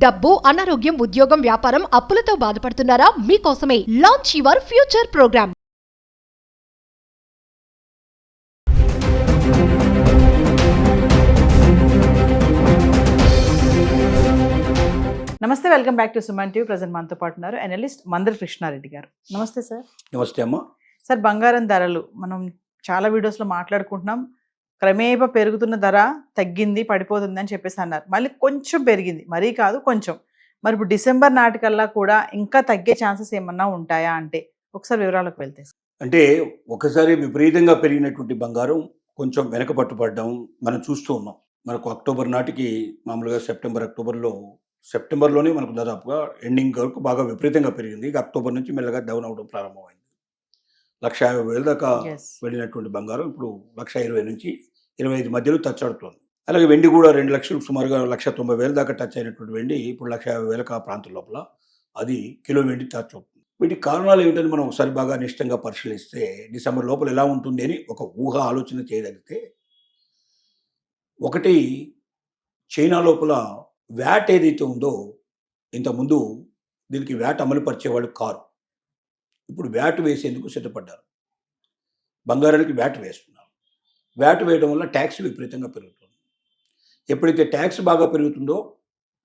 డబ్బు, అనారోగ్యం, ఉద్యోగం, వ్యాపారం, అప్పులతో బాధపడుతున్నారా? మీకోసమే లాంచ్ యువర్ ఫ్యూచర్ ప్రోగ్రామ్. నమస్తే, welcome back to Suman TV. Present మనతో పాటు ఉన్నారు అనలిస్ట్ మందల కృష్ణారెడ్డి గారు. నమస్తే సార్. నమస్తే అమ్మ. సార్, బంగారం ధరలు మనం చాలా వీడియోస్లో మాట్లాడుకుంటున్నాం. క్రమేపా పెరుగుతున్న ధర తగ్గింది, పడిపోతుంది అని చెప్పేసి అన్నారు. మళ్ళీ కొంచెం పెరిగింది, మరీ కాదు కొంచెం. మరి ఇప్పుడు డిసెంబర్ నాటికల్లా కూడా ఇంకా తగ్గే ఛాన్సెస్ ఏమన్నా ఉంటాయా అంటే ఒకసారి వివరాలకు వెళ్తే. అంటే ఒకసారి విపరీతంగా పెరిగినటువంటి బంగారం కొంచెం వెనక పట్టుపడడం మనం చూస్తూ ఉన్నాం. మనకు అక్టోబర్ నాటికి మామూలుగా సెప్టెంబర్లోనే మనకు దాదాపుగా ఎండింగ్ వరకు బాగా విపరీతంగా పెరిగింది. ఇక అక్టోబర్ నుంచి మెల్లగా డౌన్ అవ్వడం ప్రారంభమైంది. 1,50,000 దాకా వెళ్ళినటువంటి బంగారం ఇప్పుడు 1,20,000 నుంచి 25 మధ్యలో టచ్ ఆడుతుంది. అలాగే వెండి కూడా 2 లక్షలు, సుమారుగా 1,90,000 దాకా టచ్ అయినటువంటి వెండి ఇప్పుడు 1,50,000 ఆ ప్రాంతం లోపల అది కిలో వెండి టచ్ అవుతుంది. వీటికి కారణాలు ఏమిటని మనం ఒకసారి బాగా నిష్టంగా పరిశీలిస్తే డిసెంబర్ లోపల ఎలా ఉంటుంది అని ఒక ఆలోచన చేయగలిగితే, ఒకటి, చైనా లోపల వ్యాట్ ఏదైతే ఉందో ఇంతకుముందు దీనికి వ్యాట్ అమలు పరిచేవాళ్ళు కారు. ఇప్పుడు వ్యాట్ వేసేందుకు సిద్ధపడ్డారు. బంగారానికి వ్యాట్ వేస్తున్నారు. వ్యాట్ వేయడం వల్ల ట్యాక్స్ విపరీతంగా పెరుగుతుంది. ఎప్పుడైతే ట్యాక్స్ బాగా పెరుగుతుందో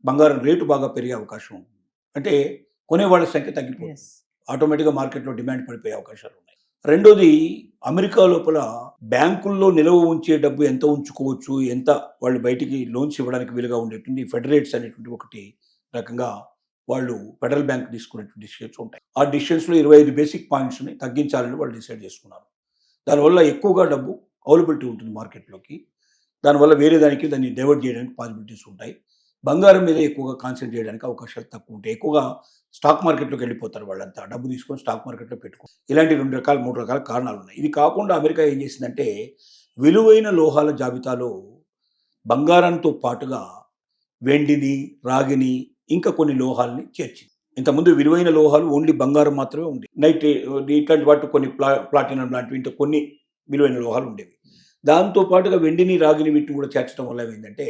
బంగారం రేటు బాగా పెరిగే అవకాశం ఉంటుంది. అంటే కొనేవాళ్ళ సంఖ్య తగ్గిపోతుంది. ఆటోమేటిక్గా మార్కెట్లో డిమాండ్ పడిపోయే అవకాశాలు ఉన్నాయి. రెండోది, అమెరికా లోపల బ్యాంకుల్లో నిల్వ ఉంచే డబ్బు ఎంత ఉంచుకోవచ్చు, ఎంత వాళ్ళు బయటికి లోన్స్ ఇవ్వడానికి వీలుగా ఉండేటువంటి ఫెడరేట్స్ అనేటువంటి ఒకటి రకంగా వాళ్ళు ఫెడరల్ బ్యాంక్ తీసుకునేటువంటి డిసిషన్స్ ఉంటాయి. ఆ డిసిషన్స్లో 25 బేసిక్ పాయింట్స్ని తగ్గించాలని వాళ్ళు డిసైడ్ చేసుకున్నారు. దానివల్ల ఎక్కువగా డబ్బు అవైలబిలిటీ ఉంటుంది మార్కెట్లోకి. దానివల్ల వేరే దానికి దాన్ని డైవర్ట్ చేయడానికి పాసిబిలిటీస్ ఉంటాయి. బంగారం మీద ఎక్కువగా కాన్సన్ట్రేట్ చేయడానికి అవకాశాలు తక్కువ ఉంటాయి. ఎక్కువగా స్టాక్ మార్కెట్లోకి వెళ్ళిపోతారు. వాళ్ళంతా డబ్బు తీసుకొని స్టాక్ మార్కెట్లో పెట్టుకో. ఇలాంటి 3 రకాల కారణాలు ఉన్నాయి. ఇది కాకుండా అమెరికా ఏం చేసిందంటే విలువైన లోహాల జాబితాలో బంగారంతో పాటుగా వెండిని, రాగిని, ఇంకా కొన్ని లోహాలని చేర్చింది. ఇంతకుముందు విలువైన లోహాలు ఓన్లీ బంగారం మాత్రమే ఉండేవి. నైట్ ఇట్లాంటి వాటి కొన్ని ప్లాటినం లాంటివి ఇంకా కొన్ని విలువైన లోహాలు ఉండేవి. దాంతో పాటుగా వెండిని, రాగిని వీటిని కూడా చేర్చడం వల్ల ఏమైందంటే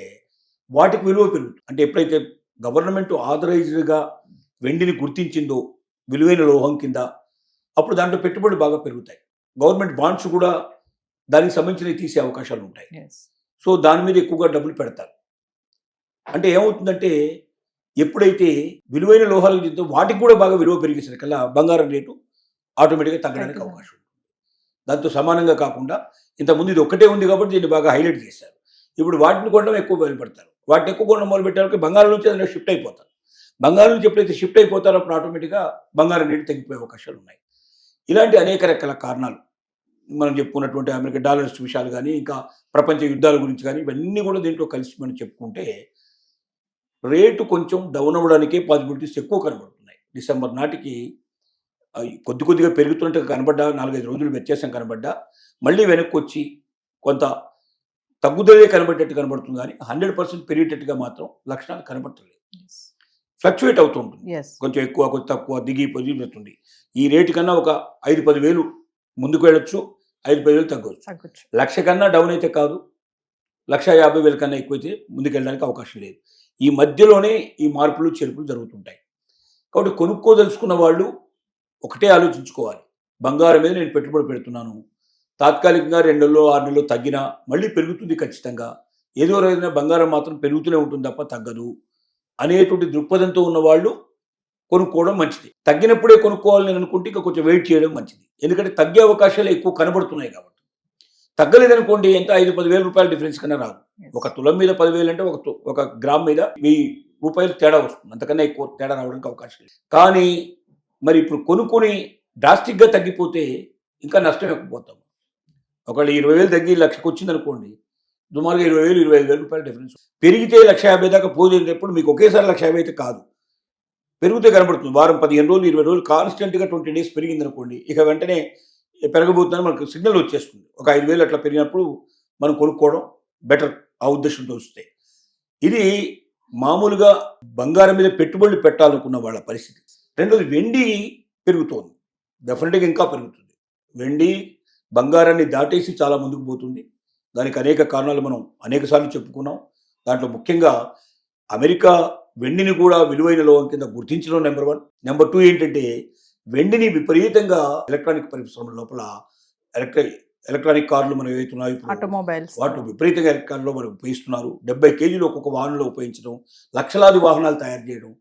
వాటికి విలువ పెరుగుతుంది. అంటే ఎప్పుడైతే గవర్నమెంట్ ఆథరైజ్డ్గా వెండిని గుర్తించిందో విలువైన లోహం కింద, అప్పుడు దాంట్లో పెట్టుబడులు బాగా పెరుగుతాయి. గవర్నమెంట్ బాండ్స్ కూడా దానికి సంబంధించినవి తీసే అవకాశాలు ఉంటాయి. సో దాని మీద ఎక్కువగా డబ్బులు పెడతారు. అంటే ఏమవుతుందంటే ఎప్పుడైతే విలువైన లోహాలు తిందో వాటికి కూడా బాగా విలువ పెరిగేసరికల్లా బంగారం రేటు ఆటోమేటిక్గా తగ్గడానికి అవకాశం ఉంటుంది. దాంతో సమానంగా కాకుండా ఇంతకుముందు ఇది ఒక్కటే ఉంది కాబట్టి దీన్ని బాగా హైలైట్ చేశారు. ఇప్పుడు వాటిని కొనడం ఎక్కువ మొదలుపెడతారు. వాటిని ఎక్కువ కొనడం మొదలుపెట్టాలంటే బంగారం నుంచి అందులో షిఫ్ట్ అయిపోతారు. బంగారం నుంచి ఎప్పుడైతే షిఫ్ట్ అయిపోతారో అప్పుడు ఆటోమేటిక్గా బంగారం రేటు తగ్గిపోయే అవకాశాలు ఉన్నాయి. ఇలాంటి అనేక రకాల కారణాలు మనం చెప్పుకున్నటువంటి అమెరికా డాలర్స్ విషయాలు కానీ, ఇంకా ప్రపంచ యుద్ధాల గురించి కానీ, ఇవన్నీ కూడా దీంట్లో కలిసి మనం చెప్పుకుంటే రేటు కొంచెం డౌన్ అవ్వడానికే పాసిబిలిటీస్ ఎక్కువ కనబడుతున్నాయి. డిసెంబర్ నాటికి కొద్దిగా పెరుగుతున్నట్టుగా కనబడ్డా, 4-5 రోజులు వ్యత్యాసం కనబడ్డా, మళ్ళీ వెనక్కి వచ్చి కొంత తగ్గుదలే కనబడేటట్టు కనబడుతుంది. కానీ 100% పెరిగేటట్టుగా మాత్రం లక్షణాలు కనబడలేదు. ఫ్లక్చువేట్ అవుతూ ఉంటుంది. కొంచెం ఎక్కువ, కొంచెం తక్కువ, దిగి పొందుతుంది. ఈ రేటు కన్నా ఒక 5-10 వేలు ముందుకు వెళ్ళొచ్చు, 5-10 వేలు తగ్గవచ్చు. 1,00,000 కన్నా డౌన్ అయితే కాదు, 1,50,000 కన్నా ఎక్కువైతే ముందుకు వెళ్ళడానికి అవకాశం లేదు. ఈ మధ్యలోనే ఈ మార్పులు చేర్పులు జరుగుతుంటాయి. కాబట్టి కొనుక్కోదలుచుకున్న వాళ్ళు ఒకటే ఆలోచించుకోవాలి. బంగారం మీద నేను పెట్టుబడి పెడుతున్నాను, తాత్కాలికంగా 2 నెలలు 6 నెలలు తగ్గినా మళ్ళీ పెరుగుతుంది ఖచ్చితంగా, ఏదో రోజున బంగారం మాత్రం పెరుగుతూనే ఉంటుంది తప్ప తగ్గదు అనేటువంటి దృక్పథంతో ఉన్నవాళ్ళు కొనుక్కోవడం మంచిది. తగ్గినప్పుడే కొనుక్కోవాలని నేను అనుకుంటే ఇంకా కొంచెం వెయిట్ చేయడం మంచిది. ఎందుకంటే తగ్గే అవకాశాలు ఎక్కువ కనబడుతున్నాయి కాబట్టి. తగ్గలేదనుకోండి, ఎంత 5-10 వేల రూపాయల డిఫరెన్స్ కన్నా రాదు. ఒక తులం మీద 10,000 అంటే ఒక గ్రామ్ మీద 1000 రూపాయలు తేడా వస్తుంది. అంతకన్నా ఎక్కువ తేడా రావడానికి అవకాశం లేదు. కానీ మరి ఇప్పుడు కొనుక్కొని డ్రాస్టిక్గా తగ్గిపోతే ఇంకా నష్టం ఎక్కుపోతాం. ఒకవేళ 20,000 తగ్గి 1,00,000కి వచ్చింది అనుకోండి, సుమారుగా 20,000-25,000 రూపాయల డిఫరెన్స్. పెరిగితే 1,50,000 దాకా పోయేటప్పుడు మీకు ఒకేసారి 1,50,000 అయితే కాదు, పెరిగితే కనబడుతుంది. వారం 15 రోజులు 20 రోజులు కాన్స్టెంట్గా 20 డేస్ పెరిగింది అనుకోండి, ఇక వెంటనే పెరగబోతుందని మనకు సిగ్నల్ వచ్చేస్తుంది. ఒక 5,000 అట్లా పెరిగినప్పుడు మనం కొనుక్కోవడం బెటర్, ఆ ఉద్దేశంతో వస్తే. ఇది మామూలుగా బంగారం మీద పెట్టుబడులు పెట్టాలనుకున్న వాళ్ళ పరిస్థితి. రెండోది, వెండి పెరుగుతోంది, డెఫినెట్గా ఇంకా పెరుగుతుంది. వెండి బంగారాన్ని దాటేసి చాలా ముందుకు పోతుంది. దానికి అనేక కారణాలు మనం అనేకసార్లు చెప్పుకున్నాం. దాంట్లో ముఖ్యంగా అమెరికా వెండిని కూడా విలువైన లోహం కింద గుర్తించడం నెంబర్ 1. నెంబర్ 2 ఏంటంటే వెండిని విపరీతంగా ఎలక్ట్రానిక్ పరిశ్రమల లోపల ఎలక్ట్రానిక్ కార్లు మనం ఏవైతున్నాయి ఇప్పుడు ఆటోమొబైల్స్ వాటిలో విపరీతంగా ఎలక్ట్రాన్లో మనం ఉపయోగిస్తున్నారు. 70 కేజీలు ఒక్కొక్క వాహనంలో ఉపయోగించడం, లక్షలాది వాహనాలు తయారు చేయడం.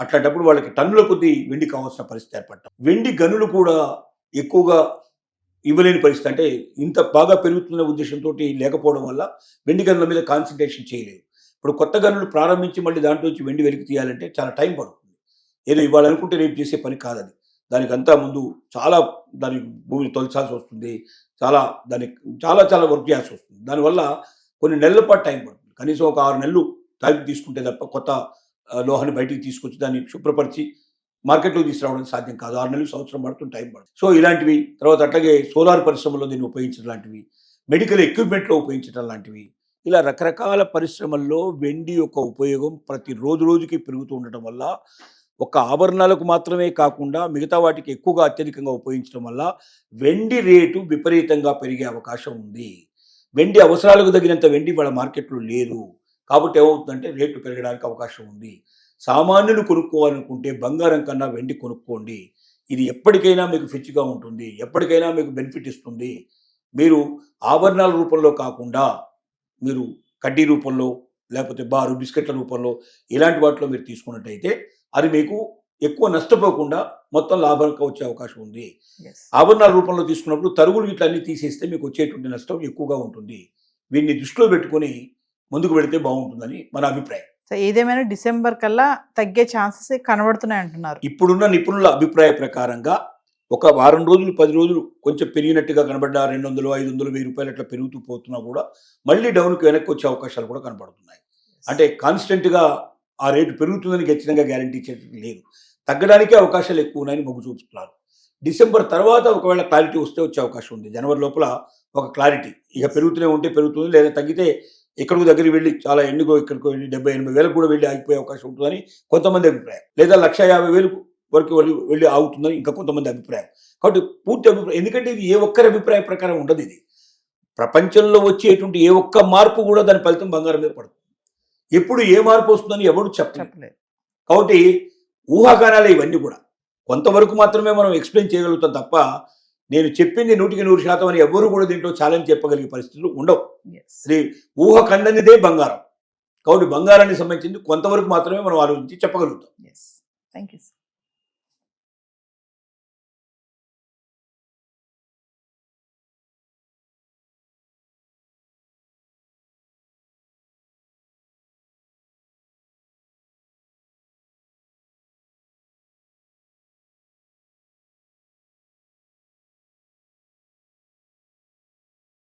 అట్లాంటప్పుడు వాళ్ళకి టన్నుల కొద్దీ వెండి కావాల్సిన పరిస్థితి ఏర్పడటం, వెండి గనులు కూడా ఎక్కువగా ఇవ్వలేని పరిస్థితి. అంటే ఇంత బాగా పెరుగుతున్న ఉద్దేశంతో లేకపోవడం వల్ల వెండి గనుల మీద కాన్సన్ట్రేషన్ చేయలేదు. ఇప్పుడు కొత్త గనులు ప్రారంభించి మళ్ళీ దాంట్లో నుంచి వెండి వెలికి తీయాలంటే చాలా టైం పడుతుంది. ఏదో ఇవ్వాలనుకుంటే రేపు చేసే పని కాదది. దానికంతా ముందు చాలా దానికి భూమిని తొలచాల్సి వస్తుంది, దానికి చాలా వర్క్ చేయాల్సి వస్తుంది. దానివల్ల కొన్ని నెలల పాటు టైం పడుతుంది. కనీసం ఒక 6 నెలలు టైం తీసుకుంటే తప్ప కొత్త లోహాన్ని బయటికి తీసుకొచ్చి దాన్ని శుభ్రపరిచి మార్కెట్లో తీసుకురావడానికి సాధ్యం కాదు. 6 నెలలు, సంవత్సరం పడుతుంది, టైం పడుతుంది. సో ఇలాంటివి, తర్వాత అట్లాగే సోలార్ పరిశ్రమలో దీన్ని ఉపయోగించడం లాంటివి, మెడికల్ ఎక్విప్మెంట్లో ఉపయోగించడం లాంటివి, ఇలా రకరకాల పరిశ్రమల్లో వెండి యొక్క ఉపయోగం ప్రతి రోజుకి పెరుగుతూ ఉండటం వల్ల ఒక ఆభరణాలకు మాత్రమే కాకుండా మిగతా వాటికి ఎక్కువగా అత్యధికంగా ఉపయోగించడం వల్ల వెండి రేటు విపరీతంగా పెరిగే అవకాశం ఉంది. వెండి అవసరాలకు తగినంత వెండి వాళ్ళ మార్కెట్లో లేదు. కాబట్టి ఏమవుతుందంటే రేటు పెరగడానికి అవకాశం ఉంది. సామాన్యులు కొనుక్కోవాలనుకుంటే బంగారం కన్నా వెండి కొనుక్కోండి. ఇది ఎప్పటికైనా మీకు ఫిచ్గా ఉంటుంది, ఎప్పటికైనా మీకు బెనిఫిట్ ఇస్తుంది. మీరు ఆభరణాల రూపంలో కాకుండా మీరు కడ్డీ రూపంలో, లేకపోతే బారు బిస్కెట్ల రూపంలో, ఇలాంటి వాటిలో మీరు తీసుకున్నట్టయితే అది మీకు ఎక్కువ నష్టపోకుండా మొత్తం లాభంగా వచ్చే అవకాశం ఉంది. ఆభరణాల రూపంలో తీసుకున్నప్పుడు తరుగులు ఇట్లా అన్ని తీసేస్తే మీకు వచ్చేటువంటి నష్టం ఎక్కువగా ఉంటుంది. వీటిని దృష్టిలో పెట్టుకొని ముందుకు వెళితే బాగుంటుందని మన అభిప్రాయం. సో ఏదేమైనా డిసెంబర్ కల్లా తగ్గే ఛాన్సెస్ కనబడుతున్నాయి అంటున్నారు. ఇప్పుడున్న నిపుణుల అభిప్రాయ ప్రకారంగా ఒక వారం రోజులు, 10 రోజులు కొంచెం పెరిగినట్టుగా కనబడ్డా 200, 500, 1000 రూపాయలు అట్లా పెరుగుతూ పోతున్నా కూడా మళ్ళీ డౌన్కి వెనక్కి వచ్చే అవకాశాలు కూడా కనబడుతున్నాయి. అంటే కాన్స్టెంట్గా ఆ రేటు పెరుగుతుందని ఖచ్చితంగా గ్యారంటీ ఇచ్చేది లేదు. తగ్గడానికే అవకాశాలు ఎక్కువ ఉన్నాయని మొగ్గు చూపుతున్నారు. డిసెంబర్ తర్వాత ఒకవేళ క్లారిటీ వస్తే వచ్చే అవకాశం ఉంది. జనవరి లోపల ఒక క్లారిటీ, ఇక పెరుగుతూనే ఉంటే పెరుగుతుంది, లేదా తగ్గితే ఎక్కడికి దగ్గరికి వెళ్ళి చాలా ఎన్నికో ఇక్కడికో వెళ్ళి 70-80 వేలకు కూడా వెళ్ళి ఆగిపోయే అవకాశం ఉంటుందని కొంతమంది అభిప్రాయం, లేదా 1,50,000 వరకు వెళ్ళి ఆగుతుందని ఇంకా కొంతమంది అభిప్రాయం. కాబట్టి పూర్తి అభిప్రాయం, ఎందుకంటే ఇది ఏ ఒక్కరి అభిప్రాయ ప్రకారం ఉండదు. ఇది ప్రపంచంలో వచ్చేటువంటి ఏ ఒక్క మార్పు కూడా దాని ఫలితం బంగారం మీద పడుతుంది. ఎప్పుడు ఏ మార్పు వస్తుందని ఎవరు చెప్పలేదు. కాబట్టి ఊహాగానాలే ఇవన్నీ కూడా. కొంతవరకు మాత్రమే మనం ఎక్స్ప్లెయిన్ చేయగలుగుతాం తప్ప నేను చెప్పింది 100% అని ఎవరు కూడా దీంట్లో ఛాలెంజ్ చెప్పగలిగే పరిస్థితులు ఉండవు. అది ఊహ కందనిదే బంగారం. కాబట్టి బంగారానికి సంబంధించింది కొంతవరకు మాత్రమే మనం ఆలోచించి చెప్పగలుగుతాం. Thank you.